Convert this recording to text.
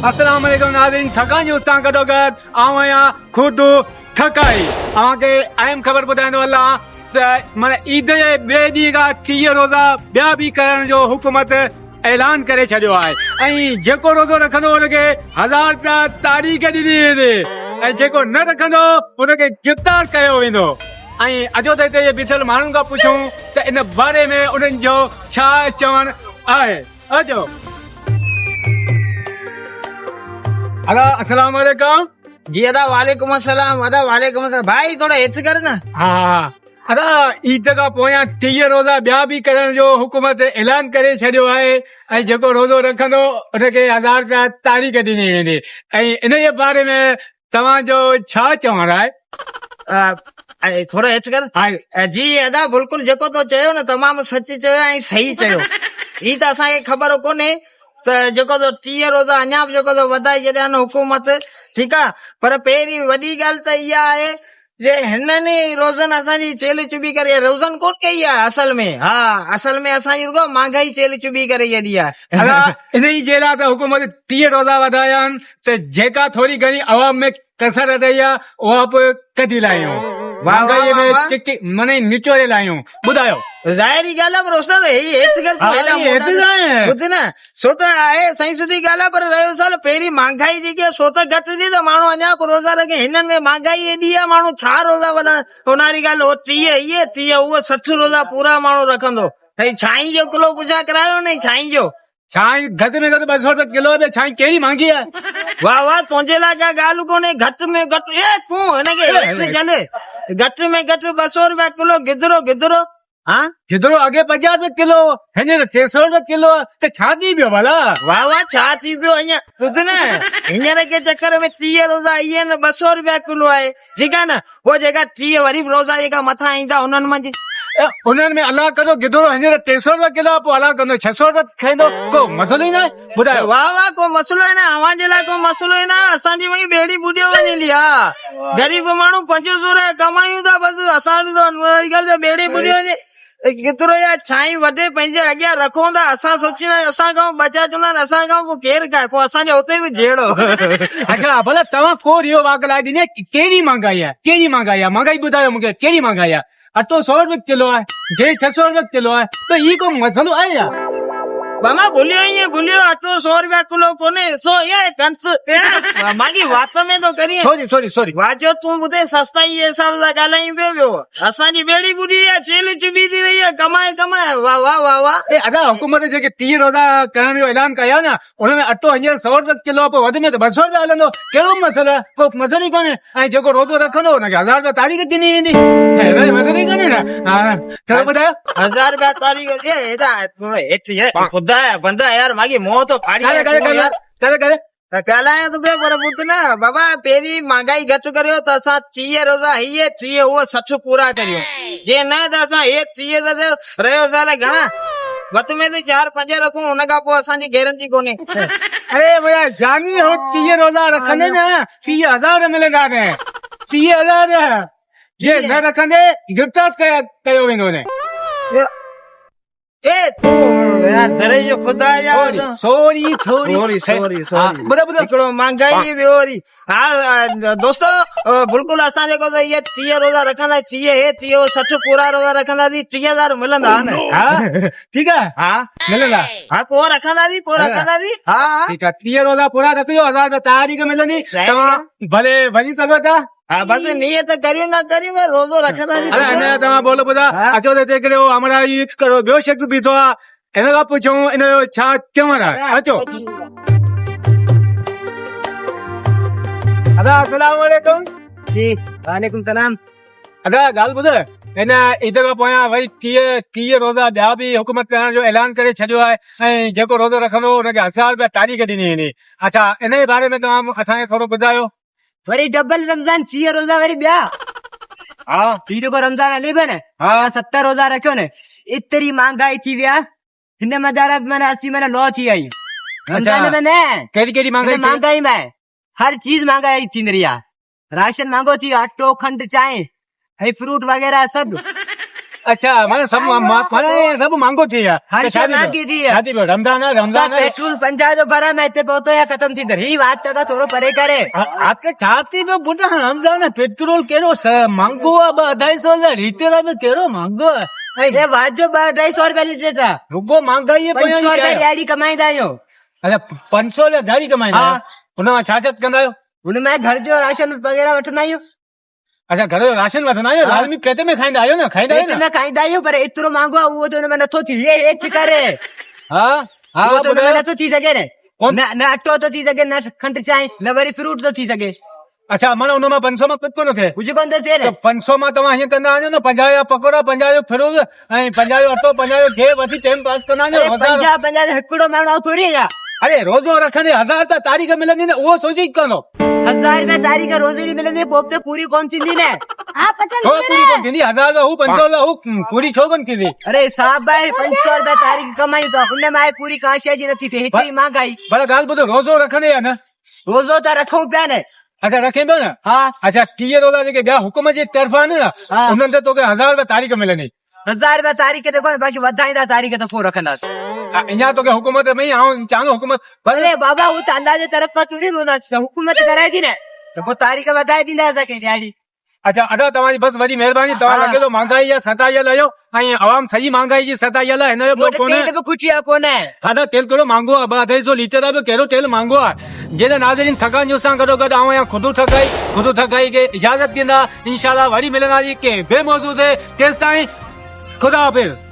अस्सलाम वालेकुम नाज़रीन, थकान जो सां गॾोगॾु आऊं आहियां ख़ुदि थकाई तव्हांखे अहम ख़बर ॿुधाईंदो हलां त माना ईद जे ॿिए ॾींहं खां 30 रोज़ा ॿिया बि करण जो हुकूमत ऐलान करे छॾियो आहे ऐं जेको रोज़ो रखंदो हुनखे 1000 रुपया तारीख़ ॾिनी वेंदी ऐं जेको न रखंदो हुनखे गिरफ़्तार कयो वेंदो। ऐं अचो त हिते बीठल माण्हुनि खां पुछूं त इन बारे में उन्हनि जो छा चवणु आहे। अचो। हेलो अस्सलाम वालेकुम। जी अदा वालेकुम अस्सलाम। अदा वालेकुम अस्सलाम। भाई थोड़ा हेठि कर ना। हाँ अदा ईद खां पोयां 30 रोज़ा ॿिया बि करण जो हुकूमत ऐलान करे छॾियो आहे ऐं जेको रोज़ो रखंदो उनखे 1000 रुपया तारीख़ ॾिनी वेंदी ऐं इन जे बारे में तव्हांजो छा चवणु आहे? थोड़ा हेठि कर। जी अदा बिल्कुलु जेको तो चयो न तमामु सच चयो ऐं सही चयो। ही त असांखे ख़बर कोन्हे त जेको तो 30 रोज़ा अञा बि जेको तो वधाए छॾिया न हुकूमत, ठीकु आहे। पर पहिरीं वॾी ॻाल्हि त इहा आहे जे हिननि रोज़नि असांजी चेल चुबी करे रोज़नि कोन कई आहे असल में। हा असल में असांजी रुगो महांगाई चेल चुबी करे छॾी आहे। इन ई जे लाइ त हुकूमत 30 रोज़ा वधाया आहिनि त जेका थोरी घणी अवाम में कसर रही आहे उहा बि कढी लाहियूं, महांगाई में मने निचोड़े लाहियूं। ॿुधायो। ज़ाहिरी ॻाल्हि आहे पर उस्ताद हेठि कर ॿुध न सो त आहे सही सुठी ॻाल्हि आहे पर रहियो साल पहिरीं महांगाई जेकी आहे सो त घटि थी त माण्हू अञा रोज़ा रखे। हिननि में महांगाई एॾी आहे माण्हू छा रोज़ा वॾा उनारी ॻाल्हि हो 30 इहे 30 उहो 60 रोज़ा पूरा माण्हू रखंदो। भई छाई जो किलो पुछा करायो न छाई जो छाई घटि में घटि 200 रुपया किलो में छाई कहिड़ी महांगी आहे। वाह वाह तुंहिंजे लाइ का ॻाल्हि कोन्हे। घटि में घटि तूं हिनखे हेठि चले घटि में घटि 200 रुपया किलो गिदरो गिदरो। हाँ गिदरो अॻे 50 रुपया किलो हींअर 300 रुपया किलो त छा थी पियो भला? वाह वाह छा थी पियो हींअर ॿुध न हींअर के चक्कर में 30 रोज़ा इहे न 200 रुपया किलो आहे, ठीकु आहे न। वो जेका 30 वरी बि रोज़ा जेका मथां ईंदा उन्हनि में अलाह कंदो गिदरो हींअर 300 रुपया किलो पोइ अलाह कंदो 600 रुपया खाईंदो को मसलो ई न आहे। ॿुधायो। वाह वाह को मसलो ई न अव्हांजे लाइ को मसलो ई न। असांजी वई बेड़ी ॿुॾियो वञी आहे। ग़रीब माण्हू 500 कमायूं था बसि असां बेड़ी ॿुॾियो वञे केतिरो या छाई वॾे पंहिंजे अॻियां रखूं था। असां सोचींदा आहियूं असां खां बचा चवंदा आहिनि असां खां पोइ केरु खाए पोइ असांजे हुते बि जहिड़ो। अच्छा भला तव्हां को इहो वाक लाइ ॾिनी कहिड़ी महांगाई आहे? कहिड़ी महांगाई आहे? महांगाई ॿुधायो मूंखे कहिड़ी महांगाई आहे? अटो 100 रुपये किलो आहे, गेहूं 600 रुपये किलो आहे त ही को मसलो आहे या? मामा भूलियो ईअं भूलियो अटो 100 रुपया किलो कोन्हे सो ये मागी वात में तो करिए सॉरी वाजो तूं ॿुधे सस्ताई जे हिसाब सां ॻाल्हाई पियो असांजी बेड़ी ॿुॾी आहे चेल चुबी थी रही आहे कमाए वाह वाह वाह वाह। अदा हुकूमत जेके 30 रोज़ा करण जो ऐलान कया न उनमें अटो हींअर 100 रुपये किलो पोइ वधि में त 200 रुपया हलंदो कहिड़ो मसलो आहे? को मसलो ई कोन्हे। ऐं जेको रोज़ो रखंदो हुनखे 1000 रुपया तारीख़ ॾिनी वेंदी मसलो ई कोन्हे न। चलो ॿुधायो 1000 रुपया तारीख़ बंदा यार मागी मोह तो फाड़ी ॻाल्हायां तो पियो पर ॿुध न बाबा पहिरीं महांगाई घटि करियो त असां 30 रोज़ा हीअ 30 उहो 60 पूरा करियो जे न त असां हे 30 त रहियो साल घणा वधि में त 4-5 रखूं हुन खां पोइ असांजी गारंटी कोन्हे। अरे भैया जानी हो 30 रोज़ा रखंदे न 30,000 मिलंदा न 30,000 जे न रखंदे गिरफ़्तार कयो वेंदो न। दरे जो खुदा जा सॉरी हिकिड़ो महांगाई बि वरी। हा दोस्तो बिल्कुलु असां जेको त इहे 30 रोज़ा रखंदा 30 60 पूरा रोज़ा रखंदासीं 30,000 मिलंदा न। हा ठीकु आहे। हा मिलंदा। हा पोइ रखंदासीं हा ठीकु आहे 30 रोज़ा पूरा रखियो 1000 रुपया तारीख़ मिलंदी तव्हां भले वञी सघो था। हाँ बस नियत करियो न करियो रोज़ो रखंदासीं। अरे तव्हां बोलो ॿुधा अचो त हिते करियो हमारा करो ॿियो शख़्स बीठो आहे हिन खां पुछूं इन जो छा चवणु आहे। अचो। अदा अस्सलाम वालेकुम। जी वालेकुम सलाम। अदा ॻाल्हि ॿुध हिन ईद खां पोयां वरी 30 रोज़ा ॿिया बि हुकूमत करण जो ऐलान करे छॾियो आहे ऐं जेको रोज़ो रखंदो हुनखे 1000 रुपया तारीख़ ॾिनी वेंदी। अच्छा इन जे बारे में तव्हां असांखे थोरो ॿुधायो। वरी डबल रमज़ान 30 रोज़ा वरी ॿिया। हाँ तीरो को रमज़ान हले पियो न। हाँ 70 रोज़ा रखियो न एतिरी महांगाई थी विया हिन मदार मैंने 80 मैंने लॉ थी आई रमज़ान में न कहिड़ी महांगाई में हर चीज महंगाई थी रही आहे। राशन महंगो थी अटो खंड चांहि फ्रूट वगैरह सब अच्छा माने सब माने सब मांगो थी यार हर शइ मांगी थी यार। शादी पे रमजान है पेट्रोल 50 जो भरा मैं हिते पहुतो या खत्म थी ही बात तो थोड़ो परे करे। आके छाती पे पुटा रमजान है पेट्रोल केरो मांगो है 250 लीटर में केरो मांगो है ये बात जो 250 रुपया लीटर था रुको महंगाई है 500 रुपया दिहाड़ी कमाईंदा आहियो। अच्छा 500 ले दिहाड़ी कमाईंदा हाँ। उनमें छा कंदा आहियो उनमें घर जो राशन वगैरह वठंदा आहियूं। अच्छा घर जो राशन वठंदा आहियो लाज़मी पेट में खाईंदा आहियो न खाईंदा आहियो पेट न में खाईंदा आहियूं पर एतिरो महांगो आहे उहो त हुन में नथो थी ये हेठि करे हाँ हाँ उहो त हुन में ॿुधायो। नथो थी सघे न कौन? न अटो थो थी सघे न खंडु चांहि न वरी फ्रूट थो थी सघे अच्छा माना उनमें 500 में कुछ कोन थे कुझु कोन थो थिए तो न 500 में तव्हां हीअं कंदा आहियो न 50 जा पकोड़ा 50 जो फिरोज ऐं 50 जो अटो 50 जो घे वठी टाइम पास कंदा आहियो 50 हिकिड़ो माण्हू थोड़ी आहे अरे रोज़ो रखंदे 1000 त तारीख़ मिलंदी न उहो सोची कंदो 1000 रुपया तारीख़ रोज़ जी मिलंदी पोइ त पूरी कोन थींदी न। हाँ पटन छो पूरी कोन थींदी 1000 जो हू 500 जो हू पूरी छो कोन थींदी अरे साहब भाई 500 रुपया तारीख़ कमाई त हुन में पूरी का शइ जी नथी थिए हेतिरी महांगाई भला ॻाल्हि ॿुधो रोज़ो रखंदे या न रोज़ो त रखूं पिया न। अच्छा रखे पियो न हा अच्छा 30 रोज़ा जेके ॿिया हुकुम जे तरफ़ां आहिनि न हा। उन्हनि ते तोखे 1000 रुपया तारीख़ मिलंदी 1000 रुपया तारीख़ ते कोन बाक़ी वधाईंदा तारीख़ त पोइ रखंदासीं। अञा तोखे हुकूमत में ई आऊं चांदो हुकूमत भले अरे बाबा वो तो अल्लाह जे तरफ खां थोड़ी होना चाहिए हुकूमत कराए थी न त पोइ तारीख़ वधाए ॾींदा असांखे दिहाड़ी। अच्छा अदा तव्हांजी बस वॾी महिरबानी तव्हां हा। लॻे थो महांगाई जा सतायल आहियो ऐं आवाम सॼी महांगाई जी सतायल आहे हिन जो ॿियो कोन्हे तेल बि कुटिया कोन्हे ॾाढा तेल कहिड़ो महांगो आहे 250 लीटर आहे कहिड़ो तेल महांगो आहे जंहिं नाज़रीन थकान सां गॾोगॾु आऊं या ख़ुदि थकाई खे इजाज़त ॾींदा इंशाल्लाह वरी मिलंदासीं के बे मौजूद है तेसिताईं ख़ुदा हाफ़िज़।